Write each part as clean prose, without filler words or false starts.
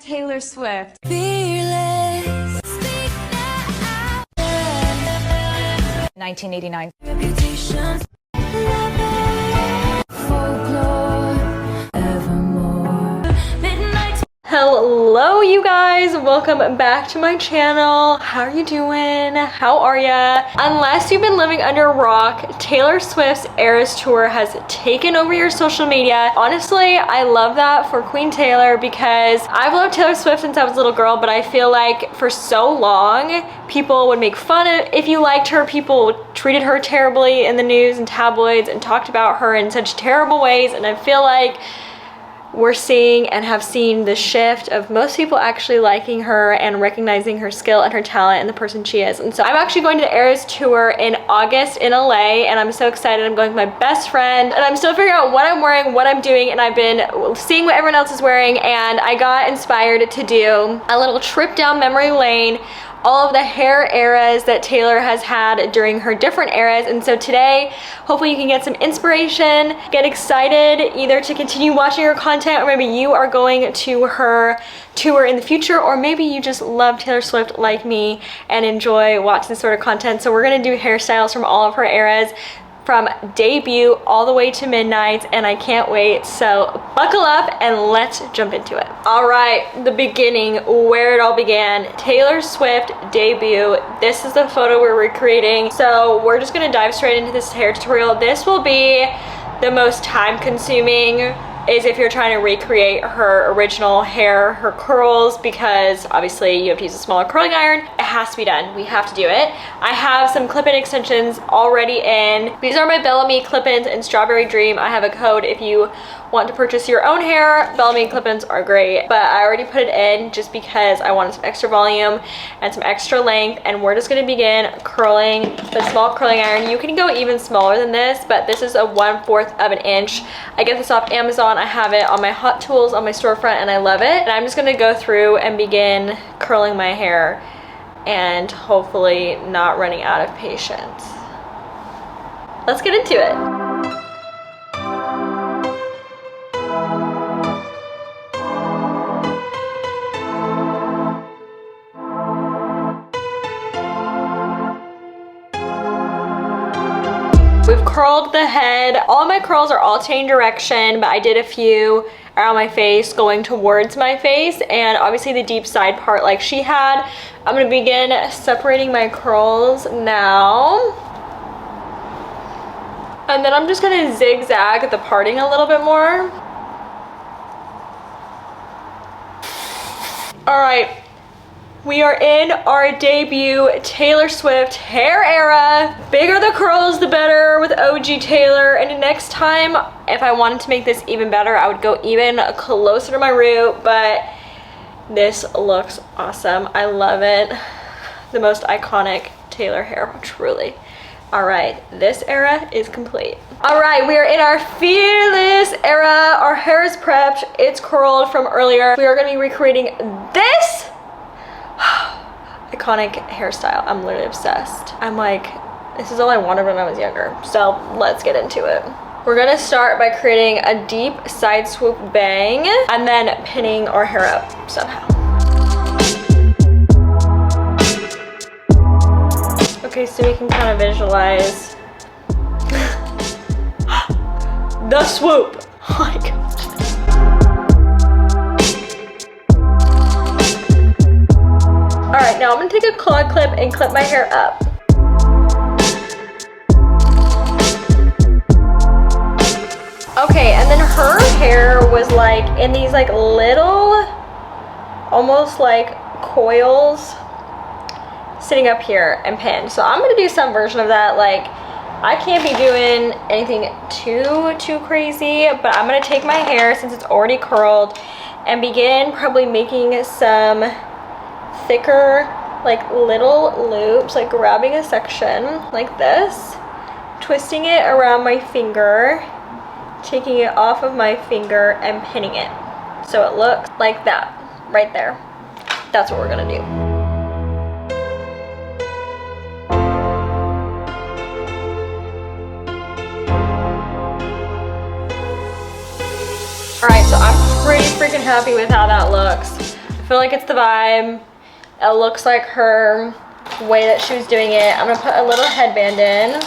Taylor Swift. Fearless. 1989. Reputations. Folklore. Evermore. Midnight. Hello you guys, welcome back to my channel. How are you doing? How are ya? Unless you've been living under a rock, Taylor Swift's Eras Tour has taken over your social media. Honestly, I love that for Queen Taylor because I've loved Taylor Swift since I was a little girl, but I feel like for so long, people would make fun of if you liked her. People treated her terribly in the news and tabloids and talked about her in such terrible ways, and I feel like we're seeing and have seen the shift of most people actually liking her and recognizing her skill and her talent and the person she is. And so I'm actually going to the Eras Tour in August in LA, and I'm so excited. I'm going with my best friend, and I'm still figuring out what I'm wearing, what I'm doing, and I've been seeing what everyone else is wearing, and I got inspired to do a little trip down memory lane, all of the hair eras that Taylor has had during her different eras. And so today, hopefully you can get some inspiration, get excited either to continue watching her content, or maybe you are going to her tour in the future, or maybe you just love Taylor Swift like me and enjoy watching this sort of content. So we're gonna do hairstyles from all of her eras, from debut all the way to midnight, and I can't wait. So buckle up and let's jump into it. All right, the beginning, where it all began. Taylor Swift debut. This is the photo we're recreating. So we're just gonna dive straight into this hair tutorial. This will be the most time consuming is if you're trying to recreate her original hair, her curls, because obviously you have to use a smaller curling iron. It has to be done. We have to do it. I have some clip-in extensions already in. These are my Bellamy clip-ins in Strawberry Dream. I have a code if you want to purchase your own hair. Bellamy clip-ins are great, but I already put it in just because I wanted some extra volume and some extra length, and we're just gonna begin curling with a small curling iron. You can go even smaller than this, but this is a 1/4 of an inch. I get this off Amazon. I have it on my Hot Tools on my storefront, and I love it. And I'm just gonna go through and begin curling my hair and hopefully not running out of patience. Let's get into it. We've curled the head. All my curls are all changing direction, but I did a few around my face going towards my face, and obviously the deep side part like she had. I'm gonna begin separating my curls now. And then I'm just gonna zigzag the parting a little bit more. All right. We are in our debut Taylor Swift hair era. Bigger the curls, the better with OG Taylor. And next time, if I wanted to make this even better, I would go even closer to my root, but this looks awesome. I love it. The most iconic Taylor hair, truly. All right, this era is complete. All right, we are in our fearless era. Our hair is prepped. It's curled from earlier. We are gonna be recreating this iconic hairstyle. I'm literally obsessed. I'm like, this is all I wanted when I was younger. So let's get into it. We're gonna start by creating a deep side swoop bang and then pinning our hair up somehow. Okay, so we can kind of visualize the swoop. Oh my God. All right, now I'm gonna take a claw clip and clip my hair up. Okay, and then her hair was like in these like little, almost like coils sitting up here and pinned. So I'm gonna do some version of that. Like, I can't be doing anything too crazy, but I'm gonna take my hair since it's already curled and begin probably making some thicker like little loops, like grabbing a section like this, twisting it around my finger, taking it off of my finger and pinning it so it looks like that right there. That's what we're gonna do. All right, so I'm pretty freaking happy with how that looks. I feel like it's the vibe. It looks like her way that she was doing it. I'm gonna put a little headband in.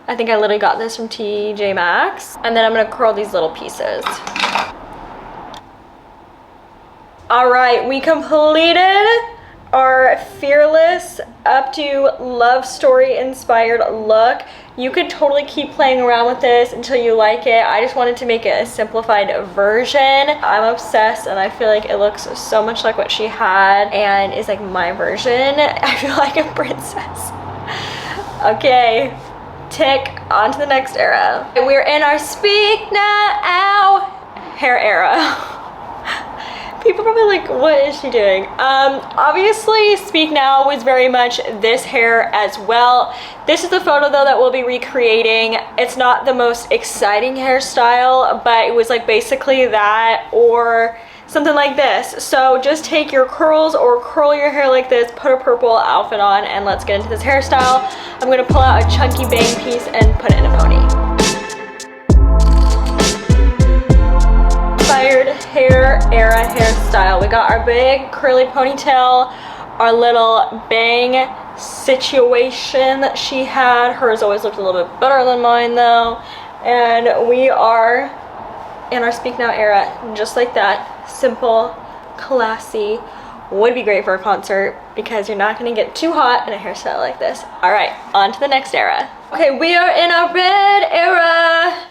I think I literally got this from TJ Maxx. And then I'm gonna curl these little pieces. All right, we completed our Fearless up to love story inspired look. You could totally keep playing around with this until you like it. I just wanted to make it a simplified version. I'm obsessed and I feel like it looks so much like what she had and is like my version. I feel like a princess. Okay, tick, on to the next era. We're in our Speak Now hair era. People are probably like, what is she doing? Obviously, Speak Now was very much this hair as well. This is the photo though that we'll be recreating. It's not the most exciting hairstyle, but it was like basically that or something like this. So just take your curls or curl your hair like this, put a purple outfit on, and let's get into this hairstyle. I'm gonna pull out a chunky bang piece and put it in a pony. Inspired hair era hairstyle. We got our big curly ponytail, our little bang situation that she had. Hers always looked a little bit better than mine though. And we are in our Speak Now era, just like that. Simple, classy. Would be great for a concert because you're not gonna get too hot in a hairstyle like this. All right, on to the next era. Okay, we are in our red era.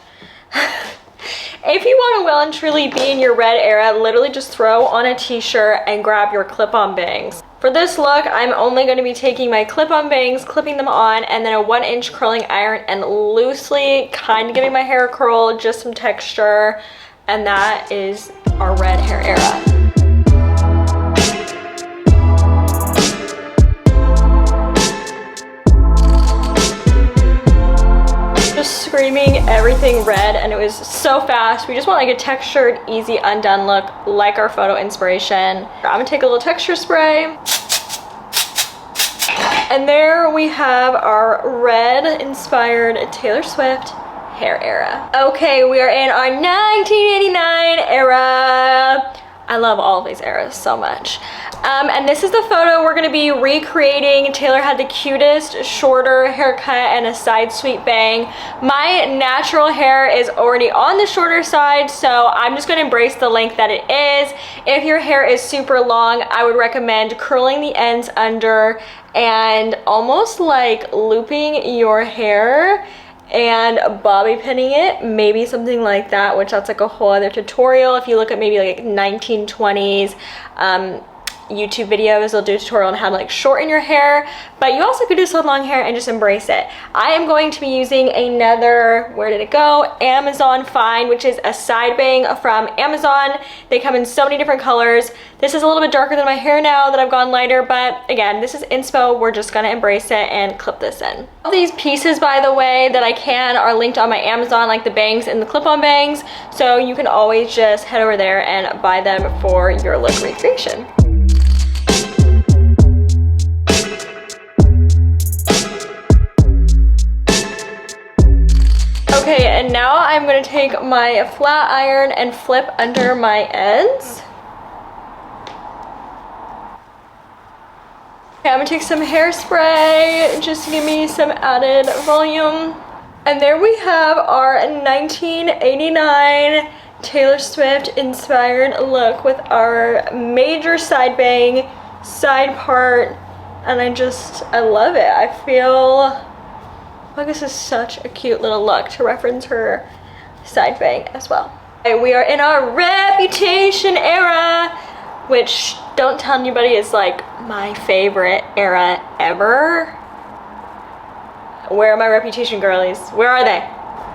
If you want to well and truly be in your red era, literally just throw on a t-shirt and grab your clip-on bangs. For this look, I'm only going to be taking my clip-on bangs, clipping them on, and then a 1-inch curling iron and loosely kind of giving my hair a curl, just some texture, and that is our red hair era. Screaming everything red, and it was so fast. We just want like a textured, easy, undone look like our photo inspiration. I'm gonna take a little texture spray, and there we have our red inspired Taylor Swift hair era. Okay, we are in our 1989 era. I love all of these eras so much. And this is the photo we're gonna be recreating. Taylor had the cutest shorter haircut and a side sweep bang. My natural hair is already on the shorter side, so I'm just gonna embrace the length that it is. If your hair is super long, I would recommend curling the ends under and almost like looping your hair and bobby pinning it, maybe something like that, which that's like a whole other tutorial. If you look at maybe like 1920s YouTube videos, they'll do a tutorial on how to like shorten your hair, but you also could do so long hair and just embrace it. I am going to be using another, where did it go? Amazon Find, which is a side bang from Amazon. They come in so many different colors. This is a little bit darker than my hair now that I've gone lighter, but again, this is inspo. We're just gonna embrace it and clip this in. All these pieces, by the way, that I can are linked on my Amazon, like the bangs and the clip-on bangs, so you can always just head over there and buy them for your look recreation. Okay, and now I'm gonna take my flat iron and flip under my ends. Okay, I'm gonna take some hairspray just to give me some added volume. And there we have our 1989 Taylor Swift inspired look with our major side bang, side part, and I love it. I feel like this is such a cute little look to reference her side bang as well. Okay, we are in our Reputation era, which, don't tell anybody, is like my favorite era ever. Where are my Reputation girlies? Where are they?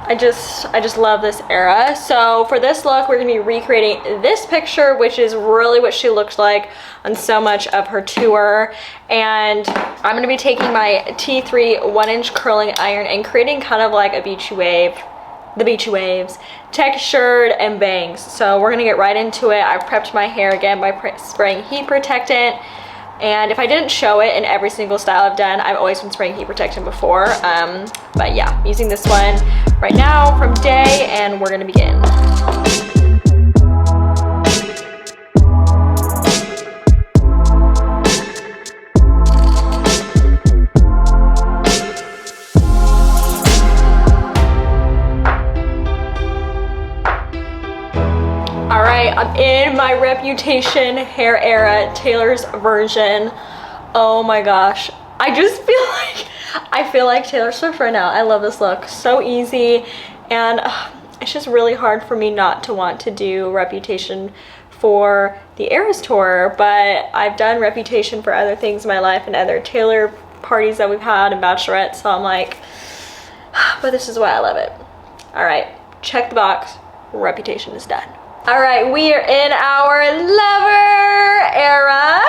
I just love this era. So for this look, we're gonna be recreating this picture, which is really what she looked like on so much of her tour. And I'm gonna be taking my T3 1-inch curling iron and creating kind of like a beachy wave, the beachy waves, textured and bangs. So we're gonna get right into it. I've prepped my hair again by spraying heat protectant. And if I didn't show it in every single style I've done, I've always been spraying heat protectant before. But yeah, I'm using this one right now from Day, and we're gonna begin. in my Reputation hair era, Taylor's version. Oh my gosh. I just feel like Taylor Swift right now. I love this look. So easy, and it's just really hard for me not to want to do Reputation for the Eras tour, but I've done Reputation for other things in my life and other Taylor parties that we've had and bachelorettes, so I'm like, but this is why I love it. All right, check the box. Reputation is done. All right, we are in our Lover era.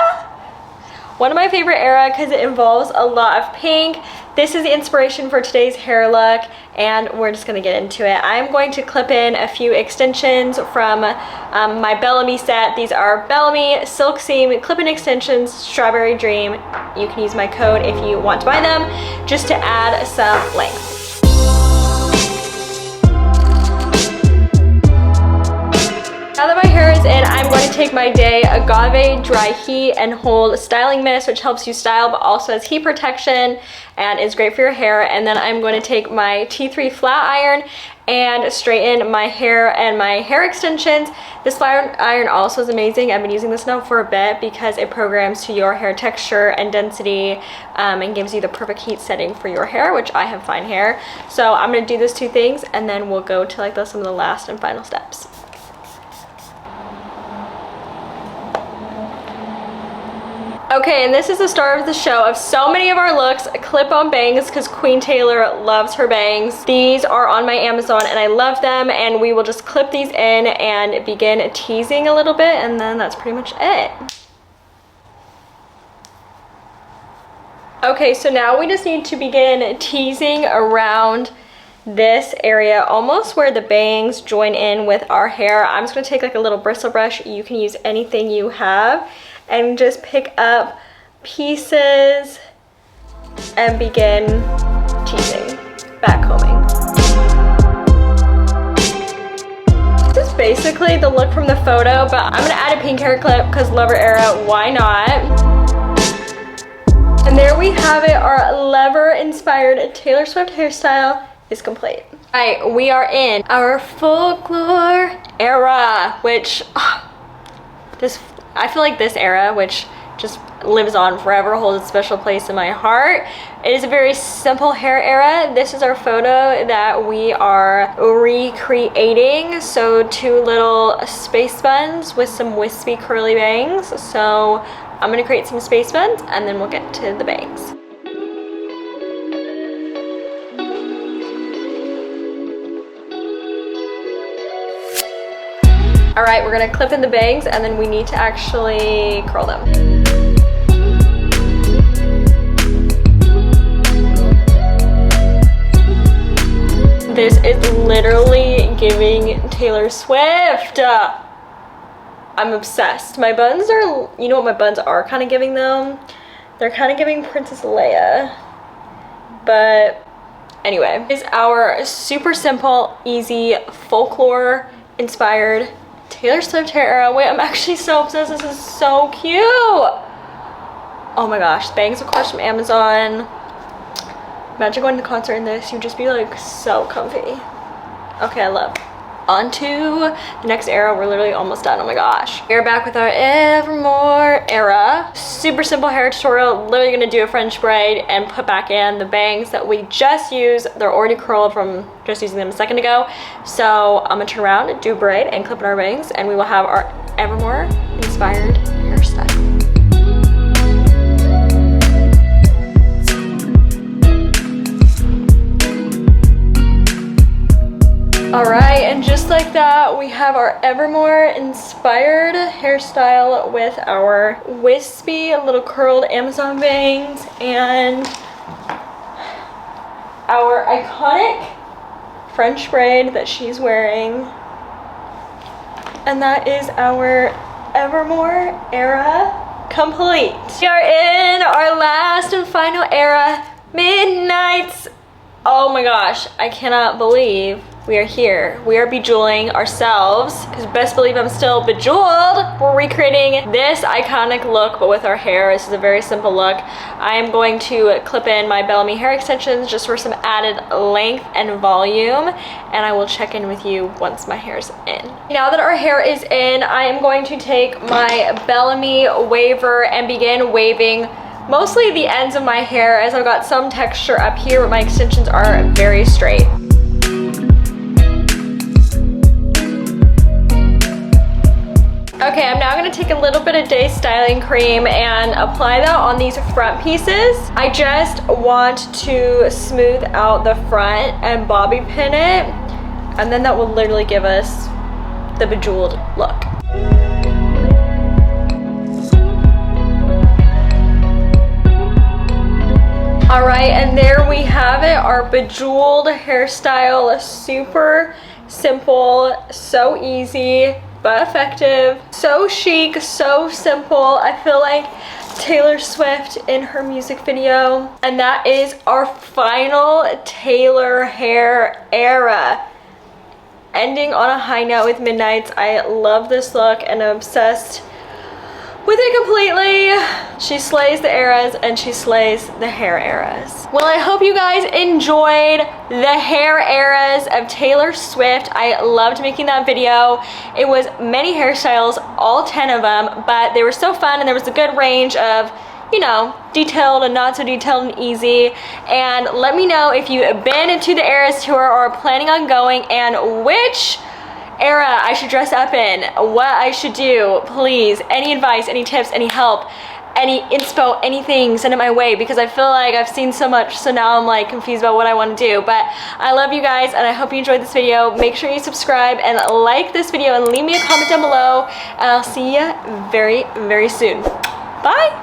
One of my favorite era because it involves a lot of pink. This is the inspiration for today's hair look, and we're just gonna get into it. I'm going to clip in a few extensions from my Bellamy set. These are Bellamy Silk Seam Clip-In Extensions Strawberry Dream. You can use my code if you want to buy them, just to add some length. Now that my hair is in, I'm going to take my Day Agave Dry Heat and Hold Styling Mist, which helps you style but also has heat protection and is great for your hair. And then I'm going to take my T3 flat iron and straighten my hair and my hair extensions. This flat iron also is amazing. I've been using this now for a bit because it programs to your hair texture and density and gives you the perfect heat setting for your hair, which I have fine hair. So I'm going to do those two things, and then we'll go to like some of the last and final steps. Okay, and this is the start of the show of so many of our looks, clip-on bangs, because Queen Taylor loves her bangs. These are on my Amazon and I love them, and we will just clip these in and begin teasing a little bit, and then that's pretty much it. Okay, so now we just need to begin teasing around this area, almost where the bangs join in with our hair. I'm just gonna take like a little bristle brush. You can use anything you have, and just pick up pieces and begin teasing, backcombing. This is basically the look from the photo, but I'm gonna add a pink hair clip because Lover era, why not? And there we have it, our Lover inspired Taylor Swift hairstyle is complete. All right, we are in our Folklore era, which I feel like this era, which just lives on forever, holds a special place in my heart. It is a very simple hair era. This is our photo that we are recreating. So 2 little space buns with some wispy curly bangs. So I'm gonna create some space buns and then we'll get to the bangs. All right, we're gonna clip in the bangs and then we need to actually curl them. This is literally giving Taylor Swift. I'm obsessed. My buns are, you know what my buns are kind of giving them? They're kind of giving Princess Leia. But anyway, this is our super simple, easy, Folklore inspired Taylor Swift hair era. Wait, I'm actually so obsessed. This is so cute. Oh my gosh. Bangs, of course, from Amazon. Imagine going to a concert in this. You'd just be like so comfy. Okay, I love. On to the next era. We're literally almost done. Oh my gosh. We're back with our Evermore era. Super simple hair tutorial. Literally gonna do a French braid and put back in the bangs that we just used. They're already curled from just using them a second ago. So I'm gonna turn around, do a braid, and clip in our bangs, and we will have our Evermore inspired hairstyle. All right, and just like that, we have our Evermore inspired hairstyle with our wispy, little curled Amazon bangs and our iconic French braid that she's wearing. And that is our Evermore era complete. We are in our last and final era, Midnights. Oh my gosh, I cannot believe we are here. We are bejeweling ourselves, because best believe I'm still bejeweled. We're recreating this iconic look, but with our hair. This is a very simple look. I am going to clip in my Bellamy hair extensions just for some added length and volume, and I will check in with you once my hair's in. Now that our hair is in, I am going to take my Bellamy waver and begin waving mostly the ends of my hair, as I've got some texture up here, but my extensions are very straight. Okay, I'm now gonna take a little bit of Day Styling Cream and apply that on these front pieces. I just want to smooth out the front and bobby pin it, and then that will literally give us the bejeweled look. All right, and there we have it, our bejeweled hairstyle. Super simple, so easy, but effective. So chic, so simple. I feel like Taylor Swift in her music video. And that is our final Taylor hair era. Ending on a high note with Midnights. I love this look and I'm obsessed with it completely. She slays the eras and she slays the hair eras. Well, I hope you guys enjoyed the hair eras of Taylor Swift. I loved making that video. It was many hairstyles, all 10 of them, but they were so fun and there was a good range of, you know, detailed and not so detailed and easy. And let me know if you've been to the Eras tour or are planning on going, and which era I should dress up in, what I should do. Please, any advice, any tips, any help, any inspo, anything, send it my way, because I feel like I've seen so much, so now I'm like confused about what I want to do. But I love you guys and I hope you enjoyed this video. Make sure you subscribe and like this video and leave me a comment down below, and I'll see you very, very soon. Bye.